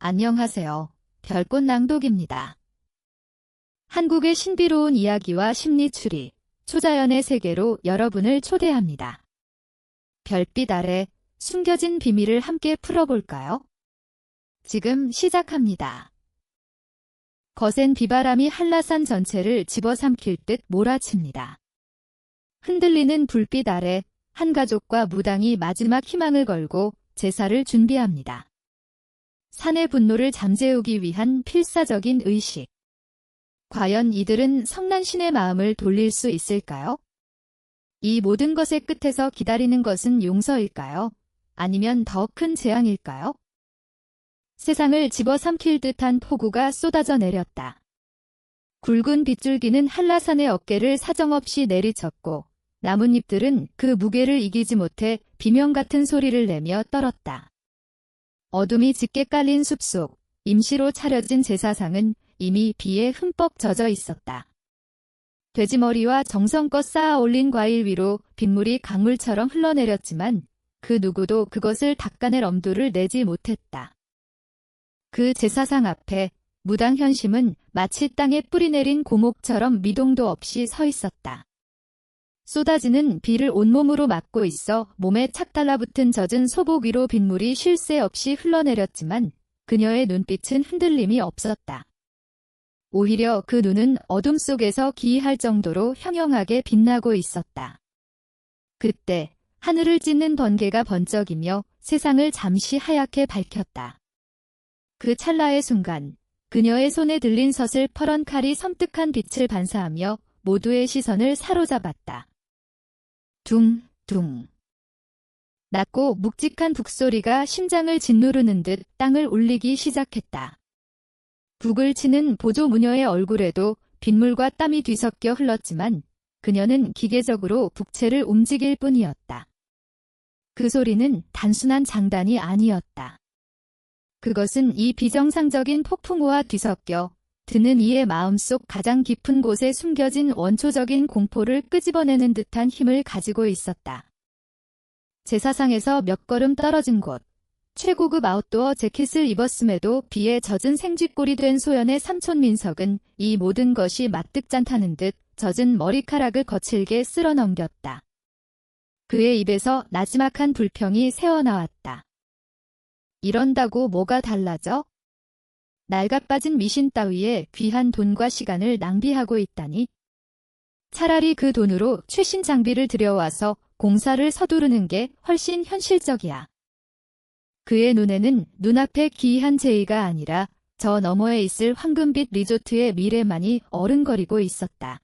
안녕하세요. 별꽃 낭독입니다. 한국의 신비로운 이야기와 심리 추리, 초자연의 세계로 여러분을 초대합니다. 별빛 아래 숨겨진 비밀을 함께 풀어볼까요? 지금 시작합니다. 거센 비바람이 한라산 전체를 집어삼킬 듯 몰아칩니다. 흔들리는 불빛 아래 한 가족과 무당이 마지막 희망을 걸고 제사를 준비합니다. 산의 분노를 잠재우기 위한 필사적인 의식. 과연 이들은 성난신의 마음을 돌릴 수 있을까요? 이 모든 것의 끝에서 기다리는 것은 용서일까요? 아니면 더 큰 재앙일까요? 세상을 집어삼킬 듯한 폭우가 쏟아져 내렸다. 굵은 빗줄기는 한라산의 어깨를 사정없이 내리쳤고 나뭇잎들은 그 무게를 이기지 못해 비명 같은 소리를 내며 떨었다. 어둠이 짙게 깔린 숲속, 임시로 차려진 제사상은 이미 비에 흠뻑 젖어 있었다. 돼지머리와 정성껏 쌓아 올린 과일 위로 빗물이 강물처럼 흘러내렸지만 그 누구도 그것을 닦아낼 엄두를 내지 못했다. 그 제사상 앞에 무당 현심은 마치 땅에 뿌리내린 고목처럼 미동도 없이 서 있었다. 쏟아지는 비를 온몸으로 맞고 있어 몸에 착 달라붙은 젖은 소복 위로 빗물이 쉴 새 없이 흘러내렸지만 그녀의 눈빛은 흔들림이 없었다. 오히려 그 눈은 어둠 속에서 기이할 정도로 형형하게 빛나고 있었다. 그때 하늘을 찢는 번개가 번쩍이며 세상을 잠시 하얗게 밝혔다. 그 찰나의 순간 그녀의 손에 들린 서슬퍼런 칼이 섬뜩한 빛을 반사하며 모두의 시선을 사로잡았다. 둥둥. 낮고 묵직한 북소리가 심장을 짓누르는 듯 땅을 울리기 시작했다. 북을 치는 보조 무녀의 얼굴에도 빗물과 땀이 뒤섞여 흘렀지만 그녀는 기계적으로 북채를 움직일 뿐이었다. 그 소리는 단순한 장단이 아니었다. 그것은 이 비정상적인 폭풍우와 뒤섞여 드는 이의 마음속 가장 깊은 곳에 숨겨진 원초적인 공포를 끄집어내는 듯한 힘을 가지고 있었다. 제사상에서 몇 걸음 떨어진 곳, 최고급 아웃도어 재킷을 입었음에도 비에 젖은 생쥐꼴이 된 소연의 삼촌 민석은 이 모든 것이 마뜩짠타는 듯 젖은 머리카락을 거칠게 쓸어넘겼다. 그의 입에서 나지막한 불평이 새어나왔다. 이런다고 뭐가 달라져? 낡아빠진 미신 따위에 귀한 돈과 시간을 낭비하고 있다니. 차라리 그 돈으로 최신 장비를 들여와서 공사를 서두르는 게 훨씬 현실적이야. 그의 눈에는 눈앞의 기이한 제의가 아니라 저 너머에 있을 황금빛 리조트의 미래만이 어른거리고 있었다.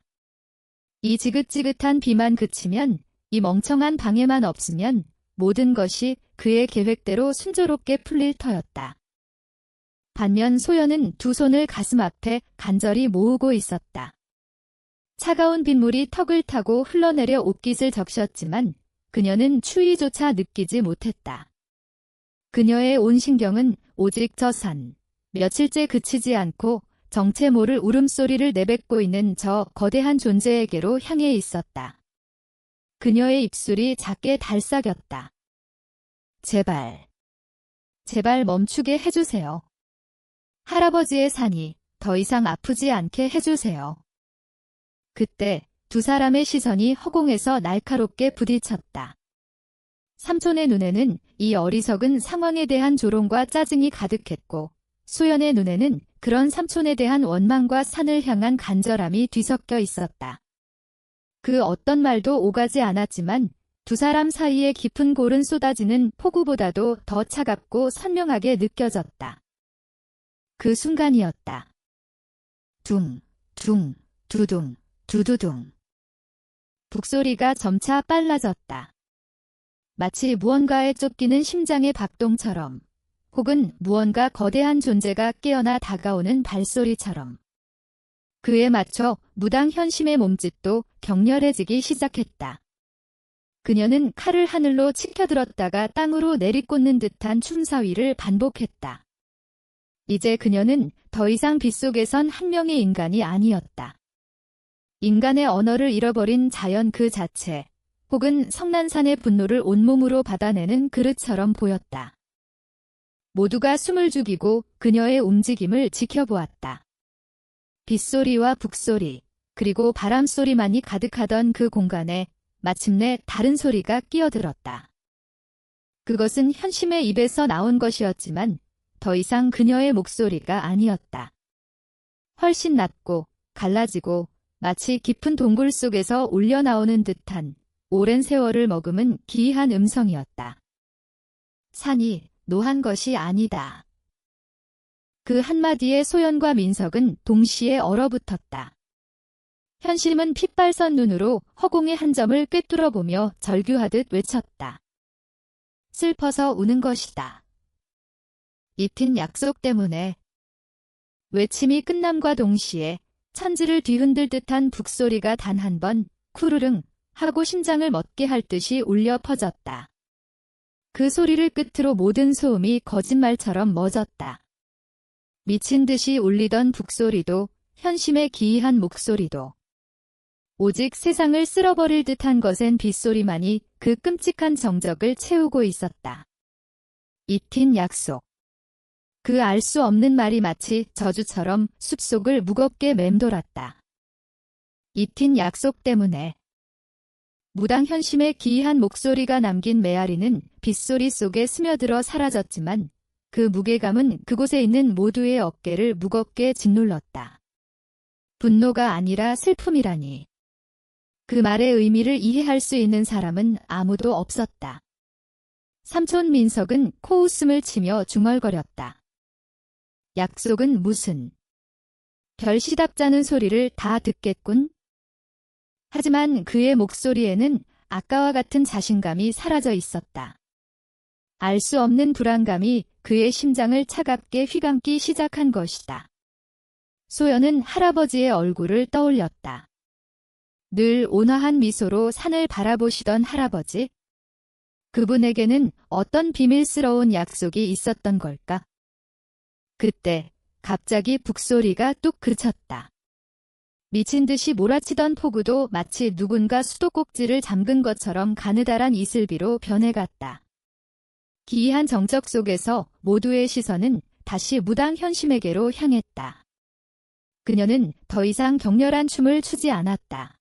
이 지긋지긋한 비만 그치면, 이 멍청한 방해만 없으면 모든 것이 그의 계획대로 순조롭게 풀릴 터였다. 반면 소연은 두 손을 가슴 앞에 간절히 모으고 있었다. 차가운 빗물이 턱을 타고 흘러내려 옷깃을 적셨지만 그녀는 추위조차 느끼지 못했다. 그녀의 온 신경은 오직 저 산, 며칠째 그치지 않고 정체 모를 울음소리를 내뱉고 있는 저 거대한 존재에게로 향해 있었다. 그녀의 입술이 작게 달싹였다. 제발, 제발 멈추게 해주세요. 할아버지의 산이 더 이상 아프지 않게 해주세요. 그때 두 사람의 시선이 허공에서 날카롭게 부딪혔다. 삼촌의 눈에는 이 어리석은 상황에 대한 조롱과 짜증이 가득했고 소연의 눈에는 그런 삼촌에 대한 원망과 산을 향한 간절함이 뒤섞여 있었다. 그 어떤 말도 오가지 않았지만 두 사람 사이의 깊은 골은 쏟아지는 폭우보다도 더 차갑고 선명하게 느껴졌다. 그 순간이었다. 둥, 둥, 두둥, 두두둥. 북소리가 점차 빨라졌다. 마치 무언가에 쫓기는 심장의 박동처럼, 혹은 무언가 거대한 존재가 깨어나 다가오는 발소리처럼. 그에 맞춰 무당 현심의 몸짓도 격렬해지기 시작했다. 그녀는 칼을 하늘로 치켜들었다가 땅으로 내리꽂는 듯한 춤사위를 반복했다. 이제 그녀는 더 이상 빗속에선 한 명의 인간이 아니었다. 인간의 언어를 잃어버린 자연 그 자체, 혹은 성난산의 분노를 온몸으로 받아내는 그릇처럼 보였다. 모두가 숨을 죽이고 그녀의 움직임을 지켜보았다. 빗소리와 북소리, 그리고 바람소리만이 가득하던 그 공간에 마침내 다른 소리가 끼어들었다. 그것은 현심의 입에서 나온 것이었지만 더 이상 그녀의 목소리가 아니었다. 훨씬 낮고 갈라지고 마치 깊은 동굴 속에서 울려나오는 듯한 오랜 세월을 머금은 기이한 음성이었다. 산이 노한 것이 아니다. 그 한마디에 소연과 민석은 동시에 얼어붙었다. 현심은 핏발선 눈으로 허공의 한 점을 꿰뚫어보며 절규하듯 외쳤다. 슬퍼서 우는 것이다. 잊힌 약속 때문에. 외침이 끝남과 동시에 천지를 뒤흔들 듯한 북소리가 단 한 번 쿠르릉 하고 심장을 멎게 할 듯이 울려 퍼졌다. 그 소리를 끝으로 모든 소음이 거짓말처럼 멎었다. 미친 듯이 울리던 북소리도 현심의 기이한 목소리도 오직 세상을 쓸어버릴 듯한 거센 빗소리만이 그 끔찍한 정적을 채우고 있었다. 잊힌 약속. 그 알 수 없는 말이 마치 저주처럼 숲속을 무겁게 맴돌았다. 잊힌 약속 때문에. 무당 현심의 기이한 목소리가 남긴 메아리는 빗소리 속에 스며들어 사라졌지만 그 무게감은 그곳에 있는 모두의 어깨를 무겁게 짓눌렀다. 분노가 아니라 슬픔이라니. 그 말의 의미를 이해할 수 있는 사람은 아무도 없었다. 삼촌 민석은 코웃음을 치며 중얼거렸다. 약속은 무슨. 별 시답잖은 소리를 다 듣겠군. 하지만 그의 목소리에는 아까와 같은 자신감이 사라져 있었다. 알 수 없는 불안감이 그의 심장을 차갑게 휘감기 시작한 것이다. 소연은 할아버지의 얼굴을 떠올렸다. 늘 온화한 미소로 산을 바라보시던 할아버지. 그분에게는 어떤 비밀스러운 약속이 있었던 걸까? 그때 갑자기 북소리가 뚝 그쳤다. 미친 듯이 몰아치던 폭우도 마치 누군가 수도꼭지를 잠근 것처럼 가느다란 이슬비로 변해갔다. 기이한 정적 속에서 모두의 시선은 다시 무당 현심에게로 향했다. 그녀는 더 이상 격렬한 춤을 추지 않았다.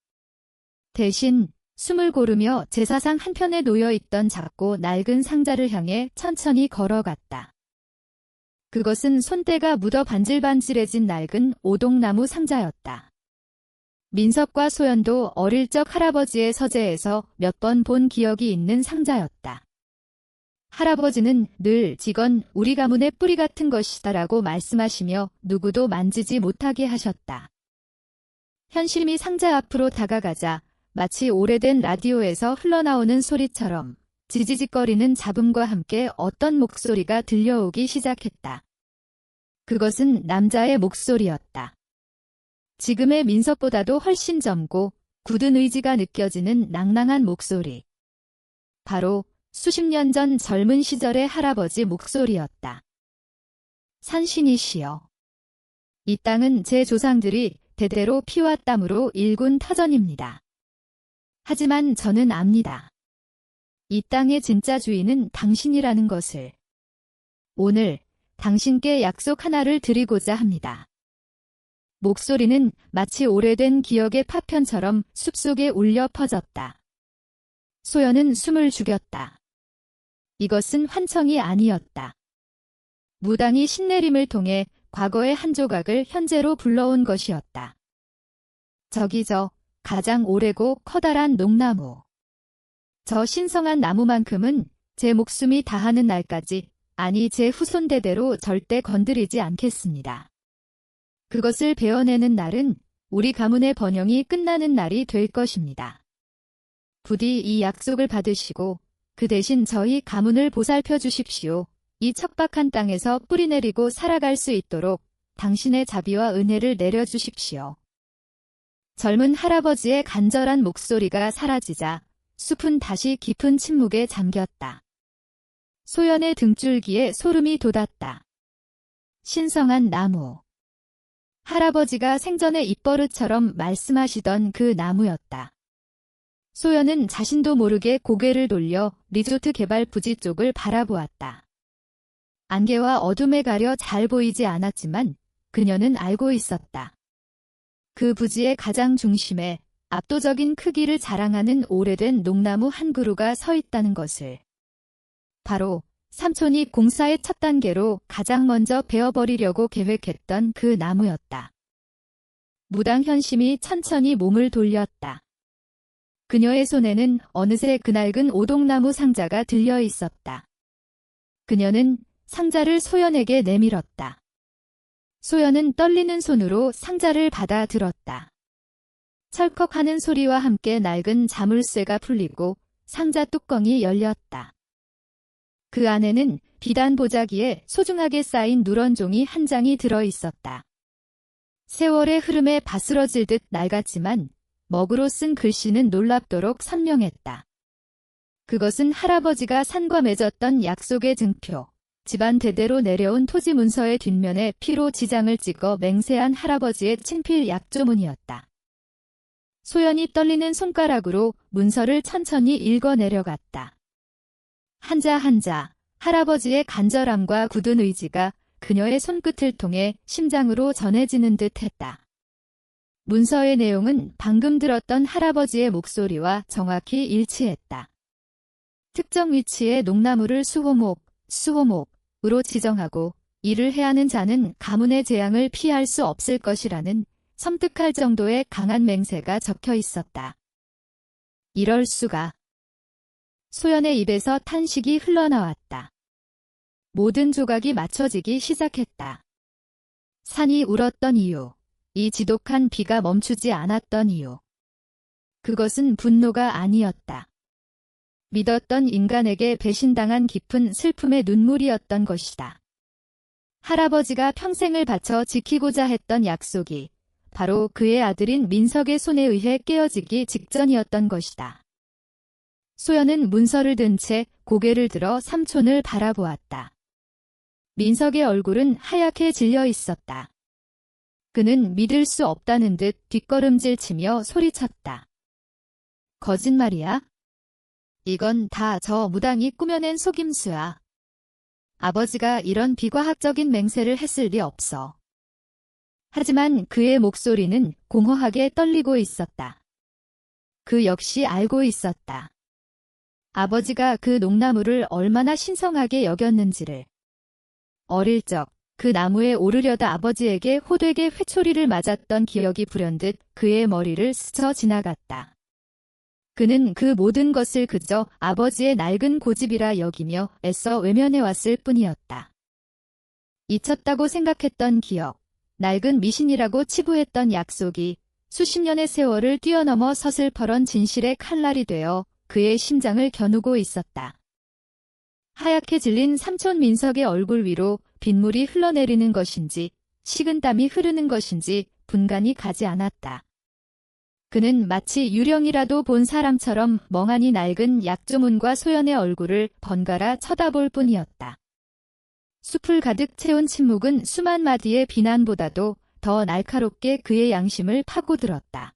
대신 숨을 고르며 제사상 한편에 놓여있던 작고 낡은 상자를 향해 천천히 걸어갔다. 그것은 손때가 묻어 반질반질해진 낡은 오동나무 상자였다. 민석과 소연도 어릴 적 할아버지의 서재에서 몇 번 본 기억이 있는 상자였다. 할아버지는 늘 이건 우리 가문의 뿌리 같은 것이다라고 말씀하시며 누구도 만지지 못하게 하셨다. 현심이 상자 앞으로 다가가자 마치 오래된 라디오에서 흘러나오는 소리처럼 지지직거리는 잡음과 함께 어떤 목소리가 들려오기 시작했다. 그것은 남자의 목소리였다. 지금의 민석보다도 훨씬 젊고 굳은 의지가 느껴지는 낭낭한 목소리. 바로 수십 년 전 젊은 시절의 할아버지 목소리였다. 산신이시여. 이 땅은 제 조상들이 대대로 피와 땀으로 일군 터전입니다. 하지만 저는 압니다. 이 땅의 진짜 주인은 당신이라는 것을. 오늘 당신께 약속 하나를 드리고자 합니다. 목소리는 마치 오래된 기억의 파편처럼 숲속에 울려 퍼졌다. 소연은 숨을 죽였다. 이것은 환청이 아니었다. 무당이 신내림을 통해 과거의 한 조각을 현재로 불러온 것이었다. 저기 저 가장 오래고 커다란 농나무. 저 신성한 나무만큼은 제 목숨이 다하는 날까지, 아니 제 후손대대로 절대 건드리지 않겠습니다. 그것을 베어내는 날은 우리 가문의 번영이 끝나는 날이 될 것입니다. 부디 이 약속을 받으시고 그 대신 저희 가문을 보살펴 주십시오. 이 척박한 땅에서 뿌리내리고 살아갈 수 있도록 당신의 자비와 은혜를 내려주십시오. 젊은 할아버지의 간절한 목소리가 사라지자 숲은 다시 깊은 침묵에 잠겼다. 소연의 등줄기에 소름이 돋았다. 신성한 나무. 할아버지가 생전에 입버릇처럼 말씀하시던 그 나무였다. 소연은 자신도 모르게 고개를 돌려 리조트 개발 부지 쪽을 바라보았다. 안개와 어둠에 가려 잘 보이지 않았지만 그녀는 알고 있었다. 그 부지의 가장 중심에 압도적인 크기를 자랑하는 오래된 농나무 한 그루가 서 있다는 것을. 바로 삼촌이 공사의 첫 단계로 가장 먼저 베어버리려고 계획했던 그 나무였다. 무당현심이 천천히 몸을 돌렸다. 그녀의 손에는 어느새 그낡은 오동나무 상자가 들려 있었다. 그녀는 상자를 소연에게 내밀었다. 소연은 떨리는 손으로 상자를 받아 들었다. 철컥하는 소리와 함께 낡은 자물쇠가 풀리고 상자 뚜껑이 열렸다. 그 안에는 비단 보자기에 소중하게 쌓인 누런 종이 한 장이 들어 있었다. 세월의 흐름에 바스러질 듯 낡았지만 먹으로 쓴 글씨는 놀랍도록 선명했다. 그것은 할아버지가 산과 맺었던 약속의 증표, 집안 대대로 내려온 토지 문서의 뒷면에 피로 지장을 찍어 맹세한 할아버지의 친필 약조문이었다. 소연이 떨리는 손가락으로 문서를 천천히 읽어 내려갔다. 한자 한자, 할아버지의 간절함과 굳은 의지가 그녀의 손끝을 통해 심장으로 전해지는 듯 했다. 문서의 내용은 방금 들었던 할아버지의 목소리와 정확히 일치했다. 특정 위치의 농나무를 수호목으로 지정하고 이를 해야 하는 자는 가문의 재앙을 피할 수 없을 것이라는 섬뜩할 정도의 강한 맹세가 적혀 있었다. 이럴 수가. 소연의 입에서 탄식이 흘러나왔다. 모든 조각이 맞춰지기 시작했다. 산이 울었던 이유, 이 지독한 비가 멈추지 않았던 이유. 그것은 분노가 아니었다. 믿었던 인간에게 배신당한 깊은 슬픔의 눈물이었던 것이다. 할아버지가 평생을 바쳐 지키고자 했던 약속이 바로 그의 아들인 민석의 손에 의해 깨어지기 직전이었던 것이다. 소연은 문서를 든 채 고개를 들어 삼촌을 바라보았다. 민석의 얼굴은 하얗게 질려 있었다. 그는 믿을 수 없다는 듯 뒷걸음질 치며 소리쳤다. 거짓말이야? 이건 다 저 무당이 꾸며낸 속임수야. 아버지가 이런 비과학적인 맹세를 했을 리 없어. 하지만 그의 목소리는 공허하게 떨리고 있었다. 그 역시 알고 있었다. 아버지가 그 농나무를 얼마나 신성하게 여겼는지를. 어릴 적 그 나무에 오르려다 아버지에게 호되게 회초리를 맞았던 기억이 불현듯 그의 머리를 스쳐 지나갔다. 그는 그 모든 것을 그저 아버지의 낡은 고집이라 여기며 애써 외면해왔을 뿐이었다. 잊혔다고 생각했던 기억, 낡은 미신이라고 치부했던 약속이 수십 년의 세월을 뛰어넘어 서슬퍼런 진실의 칼날이 되어 그의 심장을 겨누고 있었다. 하얗게 질린 삼촌 민석의 얼굴 위로 빗물이 흘러내리는 것인지 식은땀이 흐르는 것인지 분간이 가지 않았다. 그는 마치 유령이라도 본 사람처럼 멍하니 낡은 약조문과 소연의 얼굴을 번갈아 쳐다볼 뿐이었다. 숲을 가득 채운 침묵은 수만 마디의 비난보다도 더 날카롭게 그의 양심을 파고들었다.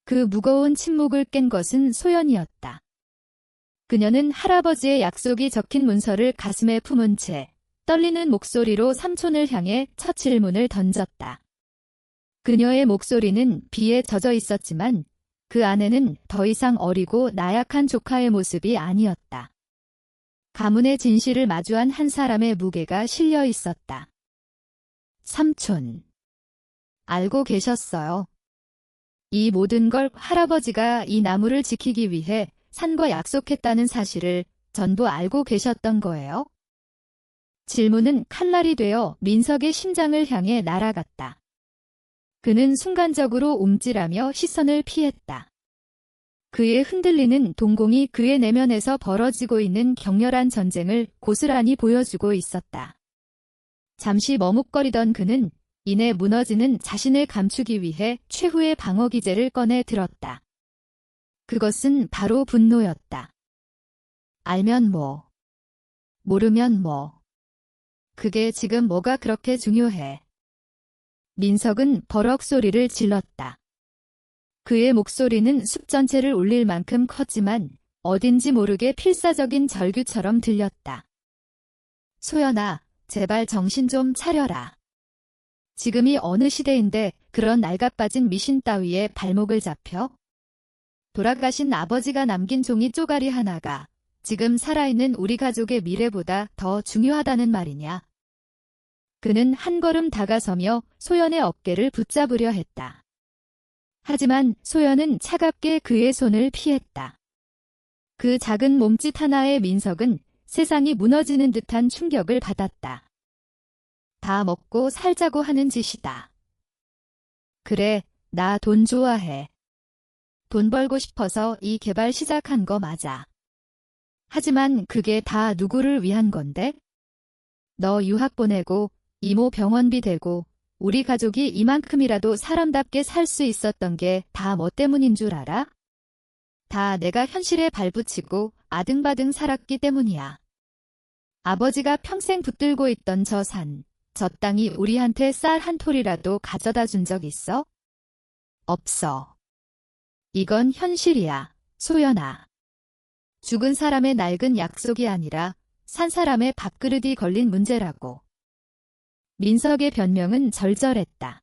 그 무거운 침묵을 깬 것은 소연이었다. 그녀는 할아버지의 약속이 적힌 문서를 가슴에 품은 채 떨리는 목소리로 삼촌을 향해 첫 질문을 던졌다. 그녀의 목소리는 비에 젖어 있었지만 그 안에는 더 이상 어리고 나약한 조카의 모습이 아니었다. 가문의 진실을 마주한 한 사람의 무게가 실려 있었다. 삼촌. 알고 계셨어요. 이 모든 걸 할아버지가 이 나무를 지키기 위해 산과 약속했다는 사실을 전부 알고 계셨던 거예요? 질문은 칼날이 되어 민석의 심장을 향해 날아갔다. 그는 순간적으로 움찔하며 시선을 피했다. 그의 흔들리는 동공이 그의 내면에서 벌어지고 있는 격렬한 전쟁을 고스란히 보여주고 있었다. 잠시 머뭇거리던 그는 이내 무너지는 자신을 감추기 위해 최후의 방어 기제를 꺼내 들었다. 그것은 바로 분노였다. 알면 뭐, 모르면 뭐. 그게 지금 뭐가 그렇게 중요해. 민석은 버럭 소리를 질렀다. 그의 목소리는 숲 전체를 울릴 만큼 컸지만 어딘지 모르게 필사적인 절규처럼 들렸다. 소연아, 제발 정신 좀 차려라. 지금이 어느 시대인데 그런 낡아빠진 미신 따위에 발목을 잡혀? 돌아가신 아버지가 남긴 종이 쪼가리 하나가 지금 살아있는 우리 가족의 미래보다 더 중요하다는 말이냐. 그는 한 걸음 다가서며 소연의 어깨를 붙잡으려 했다. 하지만 소연은 차갑게 그의 손을 피했다. 그 작은 몸짓 하나에 민석은 세상이 무너지는 듯한 충격을 받았다. 다 먹고 살자고 하는 짓이다. 그래, 나 돈 좋아해. 돈 벌고 싶어서 이 개발 시작한 거 맞아. 하지만 그게 다 누구를 위한 건데? 너 유학 보내고 이모 병원비 대고 우리 가족이 이만큼이라도 사람답게 살 수 있었던 게 다 뭐 때문인 줄 알아? 다 내가 현실에 발붙이고 아등바등 살았기 때문이야. 아버지가 평생 붙들고 있던 저 산, 저 땅이 우리한테 쌀 한 톨이라도 가져다 준 적 있어? 없어. 이건 현실이야, 소연아. 죽은 사람의 낡은 약속이 아니라 산 사람의 밥그릇이 걸린 문제라고. 민석의 변명은 절절했다.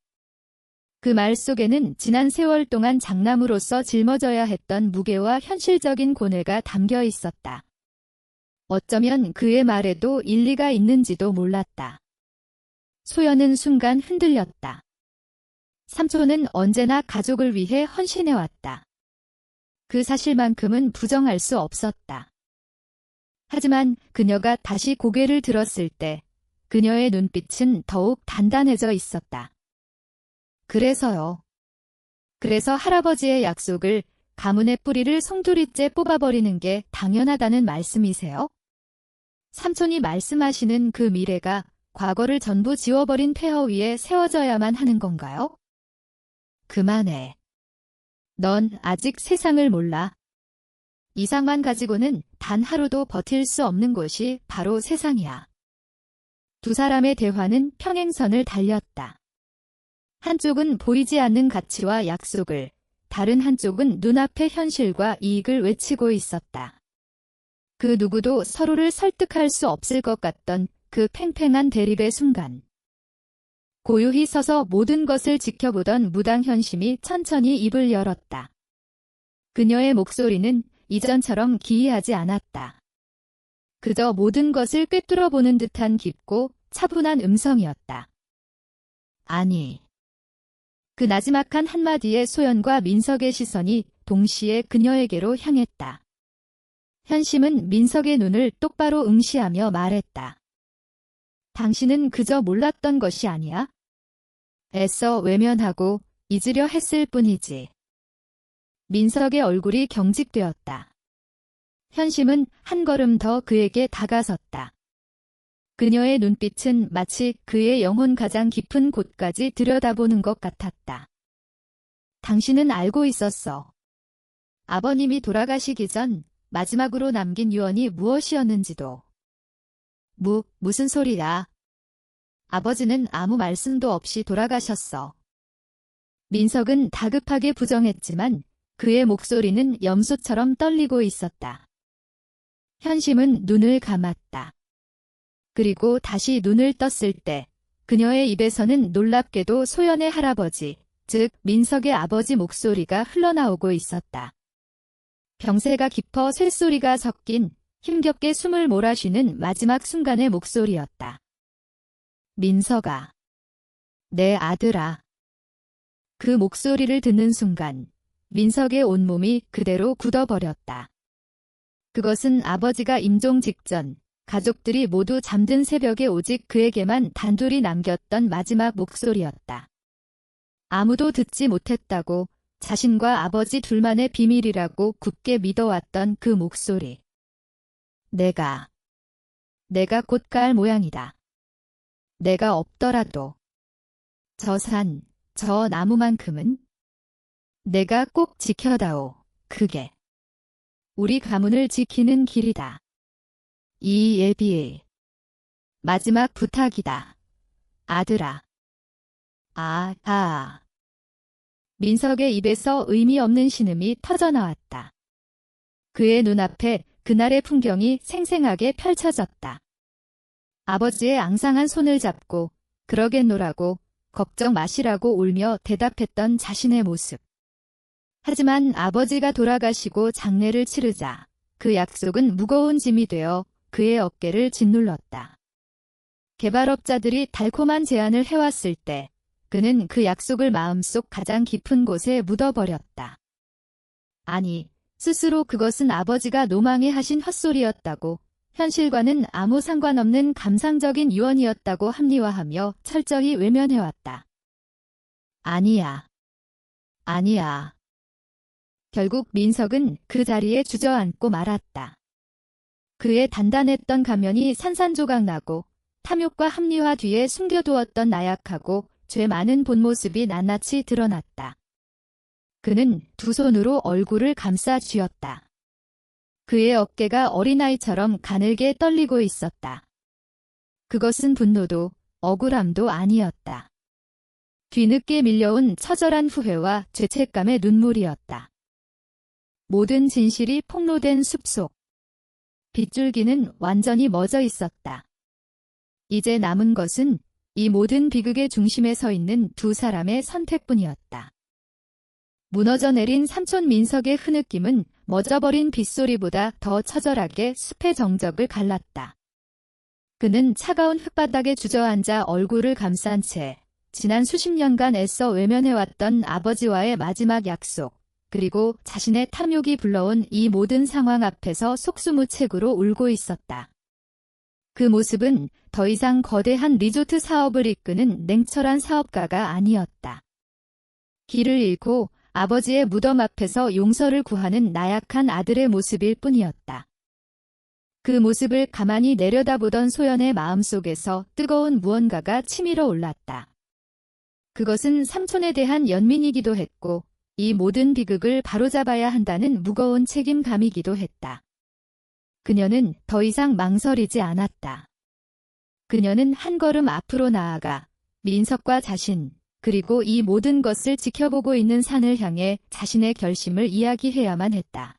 그 말 속에는 지난 세월 동안 장남으로서 짊어져야 했던 무게와 현실적인 고뇌가 담겨 있었다. 어쩌면 그의 말에도 일리가 있는지도 몰랐다. 소연은 순간 흔들렸다. 삼촌은 언제나 가족을 위해 헌신해왔다. 그 사실만큼은 부정할 수 없었다. 하지만 그녀가 다시 고개를 들었을 때 그녀의 눈빛은 더욱 단단해져 있었다. 그래서요. 그래서 할아버지의 약속을 가문의 뿌리를 송두리째 뽑아버리는 게 당연하다는 말씀이세요? 삼촌이 말씀하시는 그 미래가 과거를 전부 지워버린 폐허 위에 세워져야만 하는 건가요? 그만해. 넌 아직 세상을 몰라. 이상만 가지고는 단 하루도 버틸 수 없는 곳이 바로 세상이야. 두 사람의 대화는 평행선을 달렸다. 한쪽은 보이지 않는 가치와 약속을, 다른 한쪽은 눈앞의 현실과 이익을 외치고 있었다. 그 누구도 서로를 설득할 수 없을 것 같던 그 팽팽한 대립의 순간. 고요히 서서 모든 것을 지켜보던 무당현심이 천천히 입을 열었다. 그녀의 목소리는 이전처럼 기이하지 않았다. 그저 모든 것을 꿰뚫어보는 듯한 깊고 차분한 음성이었다. 아니. 그 나지막한 한마디에 소연과 민석의 시선이 동시에 그녀에게로 향했다. 현심은 민석의 눈을 똑바로 응시하며 말했다. 당신은 그저 몰랐던 것이 아니야? 애써 외면하고 잊으려 했을 뿐이지. 민석의 얼굴이 경직되었다. 현심은 한 걸음 더 그에게 다가섰다. 그녀의 눈빛은 마치 그의 영혼 가장 깊은 곳까지 들여다보는 것 같았다. 당신은 알고 있었어. 아버님이 돌아가시기 전 마지막으로 남긴 유언이 무엇이었는지도. 무슨 소리야. 아버지는 아무 말씀도 없이 돌아가셨어. 민석은 다급하게 부정했지만 그의 목소리는 염소처럼 떨리고 있었다. 현심은 눈을 감았다. 그리고 다시 눈을 떴을 때 그녀의 입에서는 놀랍게도 소연의 할아버지, 즉 민석의 아버지 목소리가 흘러나오고 있었다. 병세가 깊어 쇳소리가 섞인 힘겹게 숨을 몰아쉬는 마지막 순간의 목소리였다. 민석아. 내 아들아. 그 목소리를 듣는 순간 민석의 온몸이 그대로 굳어버렸다. 그것은 아버지가 임종 직전 가족들이 모두 잠든 새벽에 오직 그에게만 단둘이 남겼던 마지막 목소리였다. 아무도 듣지 못했다고 자신과 아버지 둘만의 비밀이라고 굳게 믿어왔던 그 목소리. 내가 곧 갈 모양이다. 내가 없더라도 저 산, 저 나무만큼은 내가 꼭 지켜다오. 그게 우리 가문을 지키는 길이다. 이 예비의 마지막 부탁이다. 아들아. 민석의 입에서 의미 없는 신음이 터져나왔다. 그의 눈앞에 그날의 풍경이 생생하게 펼쳐졌다. 아버지의 앙상한 손을 잡고 그러겠노라고 걱정 마시라고 울며 대답했던 자신의 모습. 하지만 아버지가 돌아가시고 장례를 치르자 그 약속은 무거운 짐이 되어 그의 어깨를 짓눌렀다. 개발업자들이 달콤한 제안을 해왔을 때 그는 그 약속을 마음속 가장 깊은 곳에 묻어버렸다. 아니, 스스로 그것은 아버지가 노망해 하신 헛소리였다고, 현실과는 아무 상관없는 감상적인 유언이었다고 합리화하며 철저히 외면해왔다. 아니야. 아니야. 결국 민석은 그 자리에 주저앉고 말았다. 그의 단단했던 가면이 산산조각나고 탐욕과 합리화 뒤에 숨겨두었던 나약하고 죄 많은 본 모습이 낱낱이 드러났다. 그는 두 손으로 얼굴을 감싸 쥐었다. 그의 어깨가 어린아이처럼 가늘게 떨리고 있었다. 그것은 분노도 억울함도 아니었다. 뒤늦게 밀려온 처절한 후회와 죄책감의 눈물이었다. 모든 진실이 폭로된 숲속. 빗줄기는 완전히 멎어 있었다. 이제 남은 것은 이 모든 비극의 중심에 서 있는 두 사람의 선택뿐이었다. 무너져 내린 삼촌 민석의 흐느낌은 멎어버린 빗소리보다 더 처절하게 숲의 정적을 갈랐다. 그는 차가운 흙바닥에 주저앉아 얼굴을 감싼 채 지난 수십 년간 애써 외면해왔던 아버지와의 마지막 약속, 그리고 자신의 탐욕이 불러온 이 모든 상황 앞에서 속수무책으로 울고 있었다. 그 모습은 더 이상 거대한 리조트 사업을 이끄는 냉철한 사업가가 아니었다. 길을 잃고 아버지의 무덤 앞에서 용서를 구하는 나약한 아들의 모습일 뿐이었다. 그 모습을 가만히 내려다보던 소연의 마음속에서 뜨거운 무언가가 치밀어 올랐다. 그것은 삼촌에 대한 연민이기도 했고 이 모든 비극을 바로잡아야 한다는 무거운 책임감이기도 했다. 그녀는 더 이상 망설이지 않았다. 그녀는 한 걸음 앞으로 나아가 민석과 자신, 그리고 이 모든 것을 지켜보고 있는 산을 향해 자신의 결심을 이야기해야만 했다.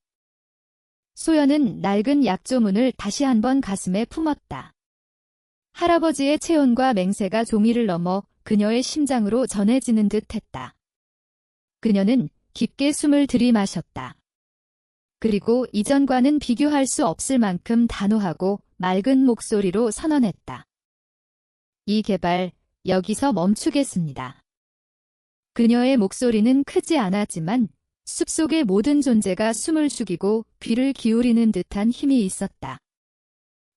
소연은 낡은 약조문을 다시 한번 가슴에 품었다. 할아버지의 체온과 맹세가 종이를 넘어 그녀의 심장으로 전해지는 듯 했다. 그녀는 깊게 숨을 들이마셨다. 그리고 이전과는 비교할 수 없을 만큼 단호하고 맑은 목소리로 선언했다. 이 개발, 여기서 멈추겠습니다. 그녀의 목소리는 크지 않았지만 숲속의 모든 존재가 숨을 죽이고 귀를 기울이는 듯한 힘이 있었다.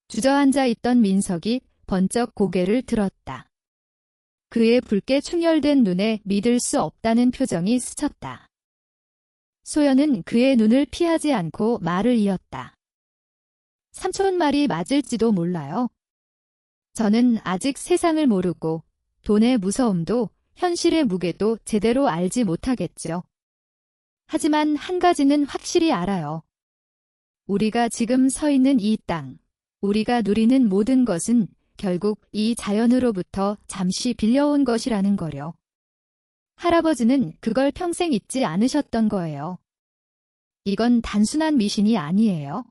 주저앉아 있던 민석이 번쩍 고개를 들었다. 그의 붉게 충혈된 눈에 믿을 수 없다는 표정이 스쳤다. 소연은 그의 눈을 피하지 않고 말을 이었다. 삼촌 말이 맞을지도 몰라요. 저는 아직 세상을 모르고 돈의 무서움도 현실의 무게도 제대로 알지 못하겠죠. 하지만 한 가지는 확실히 알아요. 우리가 지금 서 있는 이 땅, 우리가 누리는 모든 것은 결국 이 자연으로부터 잠시 빌려온 것이라는 거요. 할아버지는 그걸 평생 잊지 않으셨던 거예요. 이건 단순한 미신이 아니에요.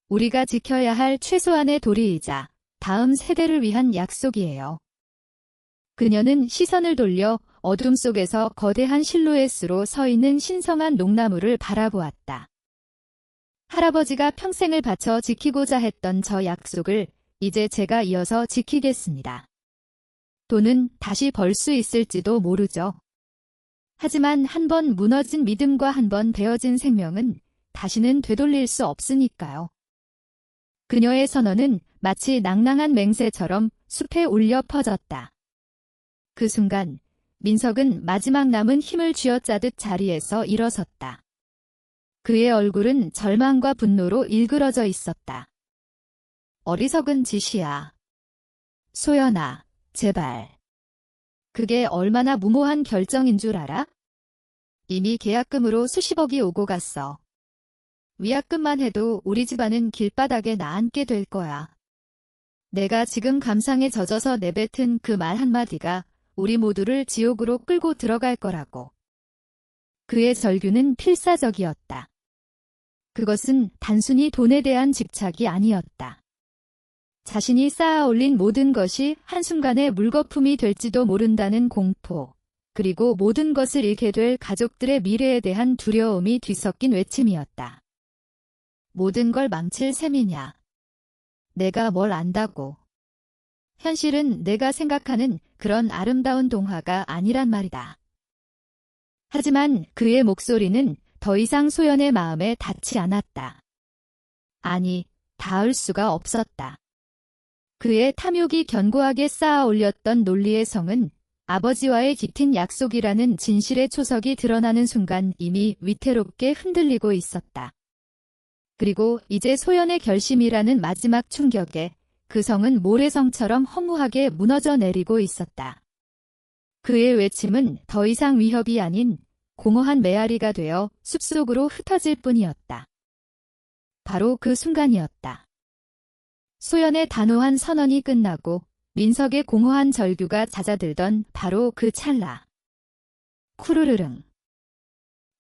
우리가 지켜야 할 최소한의 도리이자 다음 세대를 위한 약속이에요. 그녀는 시선을 돌려 어둠 속에서 거대한 실루엣으로 서 있는 신성한 농나무를 바라보았다. 할아버지가 평생을 바쳐 지키고자 했던 저 약속을 이제 제가 이어서 지키겠습니다. 돈은 다시 벌 수 있을지도 모르죠. 하지만 한 번 무너진 믿음과 한 번 베어진 생명은 다시는 되돌릴 수 없으니까요. 그녀의 선언은 마치 낭낭한 맹세처럼 숲에 울려 퍼졌다. 그 순간 민석은 마지막 남은 힘을 쥐어짜듯 자리에서 일어섰다. 그의 얼굴은 절망과 분노로 일그러져 있었다. 어리석은 짓이야. 소연아, 제발. 그게 얼마나 무모한 결정인 줄 알아? 이미 계약금으로 수십억이 오고 갔어. 위약금만 해도 우리 집안은 길바닥에 나앉게 될 거야. 내가 지금 감상에 젖어서 내뱉은 그 말 한마디가 우리 모두를 지옥으로 끌고 들어갈 거라고. 그의 절규는 필사적이었다. 그것은 단순히 돈에 대한 집착이 아니었다. 자신이 쌓아 올린 모든 것이 한순간에 물거품이 될지도 모른다는 공포, 그리고 모든 것을 잃게 될 가족들의 미래에 대한 두려움이 뒤섞인 외침이었다. 모든 걸 망칠 셈이냐. 내가 뭘 안다고. 현실은 내가 생각하는 그런 아름다운 동화가 아니란 말이다. 하지만 그의 목소리는 더 이상 소연의 마음에 닿지 않았다. 아니, 닿을 수가 없었다. 그의 탐욕이 견고하게 쌓아 올렸던 논리의 성은 아버지와의 깃튼 약속이라는 진실의 초석이 드러나는 순간 이미 위태롭게 흔들리고 있었다. 그리고 이제 소연의 결심이라는 마지막 충격에 그 성은 모래성처럼 허무하게 무너져 내리고 있었다. 그의 외침은 더 이상 위협이 아닌 공허한 메아리가 되어 숲속으로 흩어질 뿐이었다. 바로 그 순간이었다. 소연의 단호한 선언이 끝나고 민석의 공허한 절규가 잦아들던 바로 그 찰나. 쿠르르릉.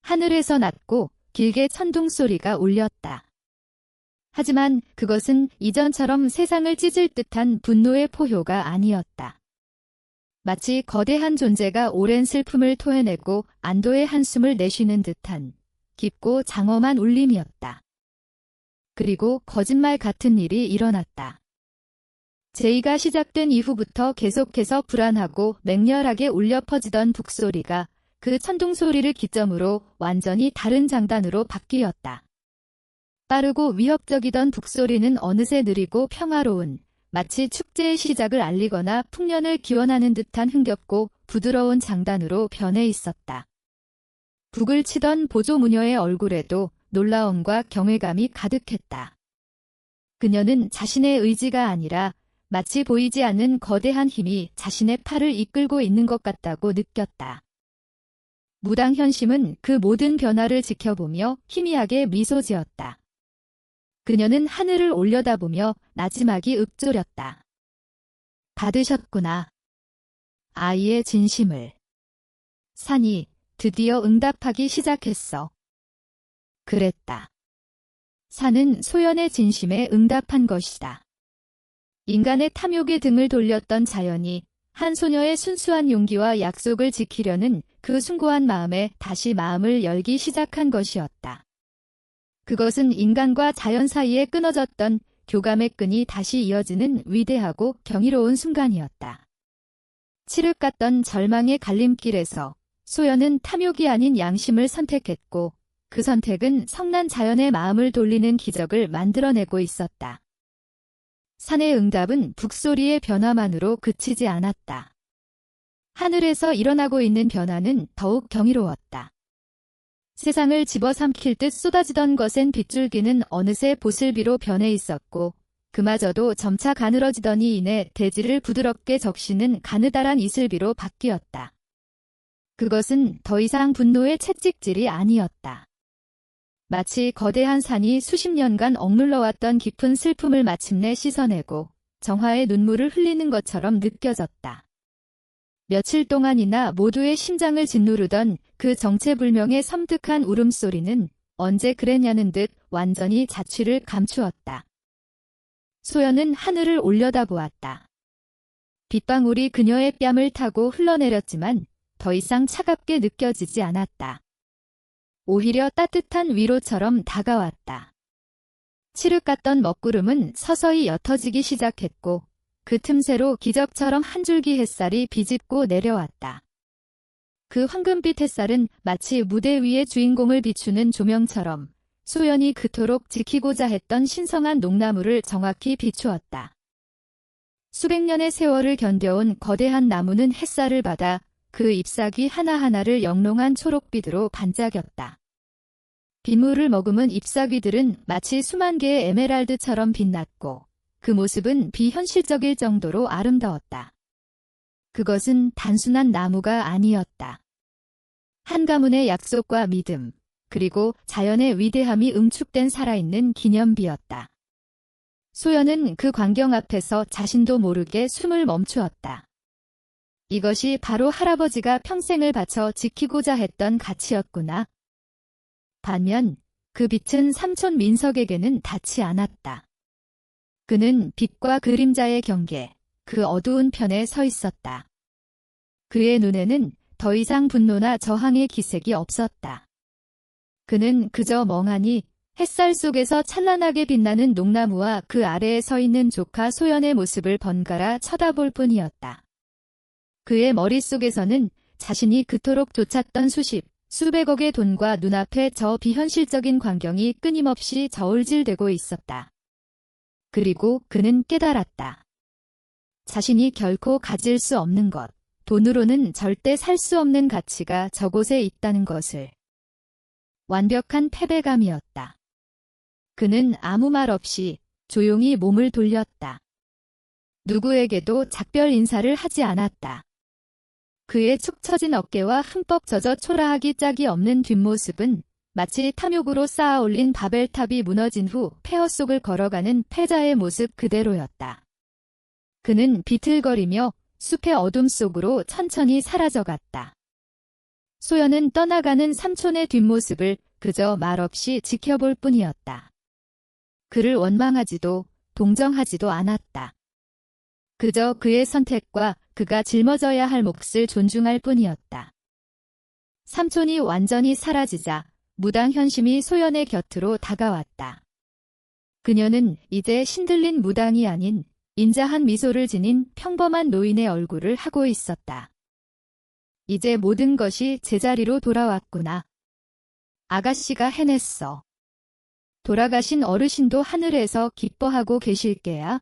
하늘에서 낮고 길게 천둥 소리가 울렸다. 하지만 그것은 이전처럼 세상을 찢을 듯한 분노의 포효가 아니었다. 마치 거대한 존재가 오랜 슬픔을 토해내고 안도의 한숨을 내쉬는 듯한 깊고 장엄한 울림이었다. 그리고 거짓말 같은 일이 일어났다. 제의가 시작된 이후부터 계속해서 불안하고 맹렬하게 울려 퍼지던 북소리가 그 천둥 소리를 기점으로 완전히 다른 장단으로 바뀌었다. 빠르고 위협적이던 북소리는 어느새 느리고 평화로운, 마치 축제의 시작을 알리거나 풍년을 기원하는 듯한 흥겹고 부드러운 장단으로 변해 있었다. 북을 치던 보조무녀의 얼굴에도 놀라움과 경외감이 가득했다. 그녀는 자신의 의지가 아니라 마치 보이지 않는 거대한 힘이 자신의 팔을 이끌고 있는 것 같다고 느꼈다. 무당현심은 그 모든 변화를 지켜보며 희미하게 미소 지었다. 그녀는 하늘을 올려다보며 나지막이 읊조렸다. 받으셨구나. 아이의 진심을. 산이 드디어 응답하기 시작했어. 그랬다. 산은 소연의 진심에 응답한 것이다. 인간의 탐욕에 등을 돌렸던 자연이 한 소녀의 순수한 용기와 약속을 지키려는 그 숭고한 마음에 다시 마음을 열기 시작한 것이었다. 그것은 인간과 자연 사이에 끊어졌던 교감의 끈이 다시 이어지는 위대하고 경이로운 순간이었다. 칠흑 같던 절망의 갈림길에서 소연은 탐욕이 아닌 양심을 선택했고 그 선택은 성난 자연의 마음을 돌리는 기적을 만들어내고 있었다. 산의 응답은 북소리의 변화만으로 그치지 않았다. 하늘에서 일어나고 있는 변화는 더욱 경이로웠다. 세상을 집어삼킬 듯 쏟아지던 거센 빗줄기는 어느새 보슬비로 변해 있었고 그마저도 점차 가늘어지더니 이내 대지를 부드럽게 적시는 가느다란 이슬비로 바뀌었다. 그것은 더 이상 분노의 채찍질이 아니었다. 마치 거대한 산이 수십 년간 억눌러왔던 깊은 슬픔을 마침내 씻어내고 정화의 눈물을 흘리는 것처럼 느껴졌다. 며칠 동안이나 모두의 심장을 짓누르던 그 정체불명의 섬뜩한 울음소리는 언제 그랬냐는 듯 완전히 자취를 감추었다. 소연은 하늘을 올려다보았다. 빗방울이 그녀의 뺨을 타고 흘러내렸지만 더 이상 차갑게 느껴지지 않았다. 오히려 따뜻한 위로처럼 다가왔다. 칠흑 같던 먹구름은 서서히 옅어지기 시작했고 그 틈새로 기적처럼 한 줄기 햇살이 비집고 내려왔다. 그 황금빛 햇살은 마치 무대 위의 주인공을 비추는 조명처럼 소연이 그토록 지키고자 했던 신성한 농나무를 정확히 비추었다. 수백 년의 세월을 견뎌온 거대한 나무는 햇살을 받아 그 잎사귀 하나하나를 영롱한 초록빛으로 반짝였다. 빗물을 머금은 잎사귀들은 마치 수만 개의 에메랄드처럼 빛났고 그 모습은 비현실적일 정도로 아름다웠다. 그것은 단순한 나무가 아니었다. 한 가문의 약속과 믿음, 그리고 자연의 위대함이 응축된 살아있는 기념비였다. 소연은 그 광경 앞에서 자신도 모르게 숨을 멈추었다. 이것이 바로 할아버지가 평생을 바쳐 지키고자 했던 가치였구나. 반면 그 빛은 삼촌 민석에게는 닿지 않았다. 그는 빛과 그림자의 경계, 그 어두운 편에 서 있었다. 그의 눈에는 더 이상 분노나 저항의 기색이 없었다. 그는 그저 멍하니 햇살 속에서 찬란하게 빛나는 농나무와 그 아래에 서 있는 조카 소연의 모습을 번갈아 쳐다볼 뿐이었다. 그의 머릿속에서는 자신이 그토록 쫓았던 수백억의 돈과 눈앞의 저 비현실적인 광경이 끊임없이 저울질되고 있었다. 그리고 그는 깨달았다. 자신이 결코 가질 수 없는 것, 돈으로는 절대 살 수 없는 가치가 저곳에 있다는 것을. 완벽한 패배감이었다. 그는 아무 말 없이 조용히 몸을 돌렸다. 누구에게도 작별 인사를 하지 않았다. 그의 축 처진 어깨와 흠뻑 젖어 초라하기 짝이 없는 뒷모습은 마치 탐욕으로 쌓아 올린 바벨탑이 무너진 후 폐허 속을 걸어가는 패자의 모습 그대로였다. 그는 비틀거리며 숲의 어둠 속으로 천천히 사라져갔다. 소연은 떠나가는 삼촌의 뒷모습을 그저 말없이 지켜볼 뿐이었다. 그를 원망하지도 동정하지도 않았다. 그저 그의 선택과 그가 짊어져야 할 몫을 존중할 뿐이었다. 삼촌이 완전히 사라지자 무당 현심이 소연의 곁으로 다가왔다. 그녀는 이제 신들린 무당이 아닌 인자한 미소를 지닌 평범한 노인의 얼굴을 하고 있었다. 이제 모든 것이 제자리로 돌아왔구나. 아가씨가 해냈어. 돌아가신 어르신도 하늘에서 기뻐하고 계실게야.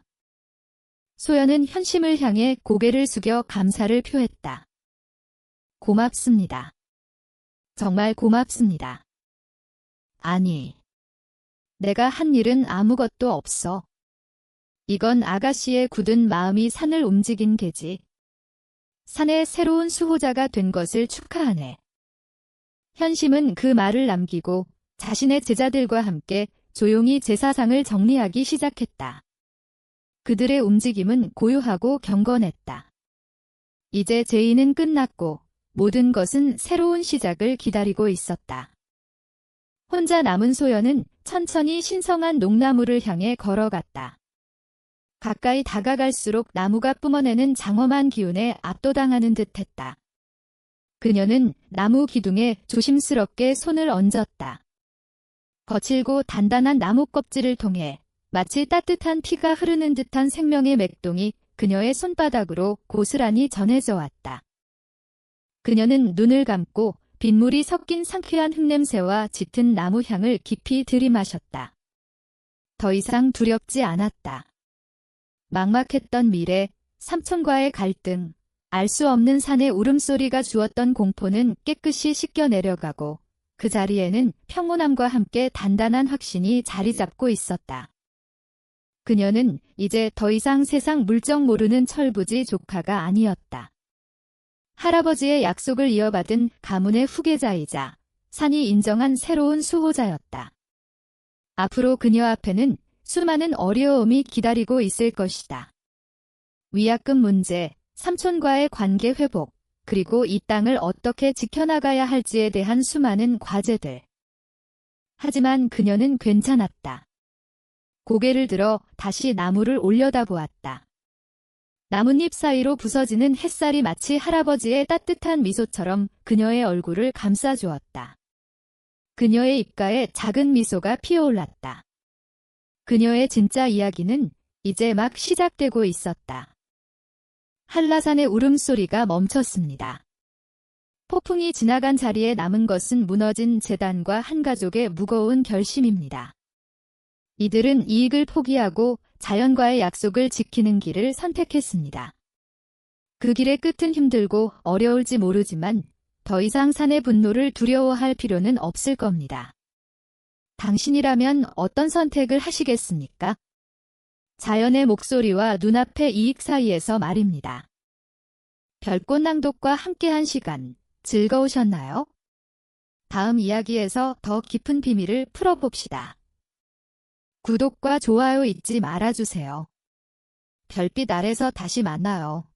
소연은 현심을 향해 고개를 숙여 감사를 표했다. 고맙습니다. 정말 고맙습니다. 아니, 내가 한 일은 아무것도 없어. 이건 아가씨의 굳은 마음이 산을 움직인 계지. 산의 새로운 수호자가 된 것을 축하하네. 현심은 그 말을 남기고 자신의 제자들과 함께 조용히 제사상을 정리하기 시작했다. 그들의 움직임은 고요하고 경건했다. 이제 제의는 끝났고 모든 것은 새로운 시작을 기다리고 있었다. 혼자 남은 소연은 천천히 신성한 농나무를 향해 걸어갔다. 가까이 다가갈수록 나무가 뿜어내는 장엄한 기운에 압도당하는 듯했다. 그녀는 나무 기둥에 조심스럽게 손을 얹었다. 거칠고 단단한 나무 껍질을 통해 마치 따뜻한 피가 흐르는 듯한 생명의 맥동이 그녀의 손바닥으로 고스란히 전해져 왔다. 그녀는 눈을 감고 빗물이 섞인 상쾌한 흙냄새와 짙은 나무 향을 깊이 들이마셨다. 더 이상 두렵지 않았다. 막막했던 미래, 삼촌과의 갈등, 알 수 없는 산의 울음소리가 주었던 공포는 깨끗이 씻겨 내려가고 그 자리에는 평온함과 함께 단단한 확신이 자리 잡고 있었다. 그녀는 이제 더 이상 세상 물정 모르는 철부지 조카가 아니었다. 할아버지의 약속을 이어받은 가문의 후계자이자 산이 인정한 새로운 수호자였다. 앞으로 그녀 앞에는 수많은 어려움이 기다리고 있을 것이다. 위약금 문제, 삼촌과의 관계 회복, 그리고 이 땅을 어떻게 지켜나가야 할지에 대한 수많은 과제들. 하지만 그녀는 괜찮았다. 고개를 들어 다시 나무를 올려다보았다. 나뭇잎 사이로 부서지는 햇살이 마치 할아버지의 따뜻한 미소처럼 그녀의 얼굴을 감싸주었다. 그녀의 입가에 작은 미소가 피어올랐다. 그녀의 진짜 이야기는 이제 막 시작되고 있었다. 한라산의 울음소리가 멈췄습니다. 폭풍이 지나간 자리에 남은 것은 무너진 재단과 한 가족의 무거운 결심입니다. 이들은 이익을 포기하고 자연과의 약속을 지키는 길을 선택했습니다. 그 길의 끝은 힘들고 어려울지 모르지만 더 이상 산의 분노를 두려워할 필요는 없을 겁니다. 당신이라면 어떤 선택을 하시겠습니까? 자연의 목소리와 눈앞의 이익 사이에서 말입니다. 별꽃 낭독과 함께한 시간 즐거우셨나요? 다음 이야기에서 더 깊은 비밀을 풀어봅시다. 구독과 좋아요 잊지 말아주세요. 별빛 아래서 다시 만나요.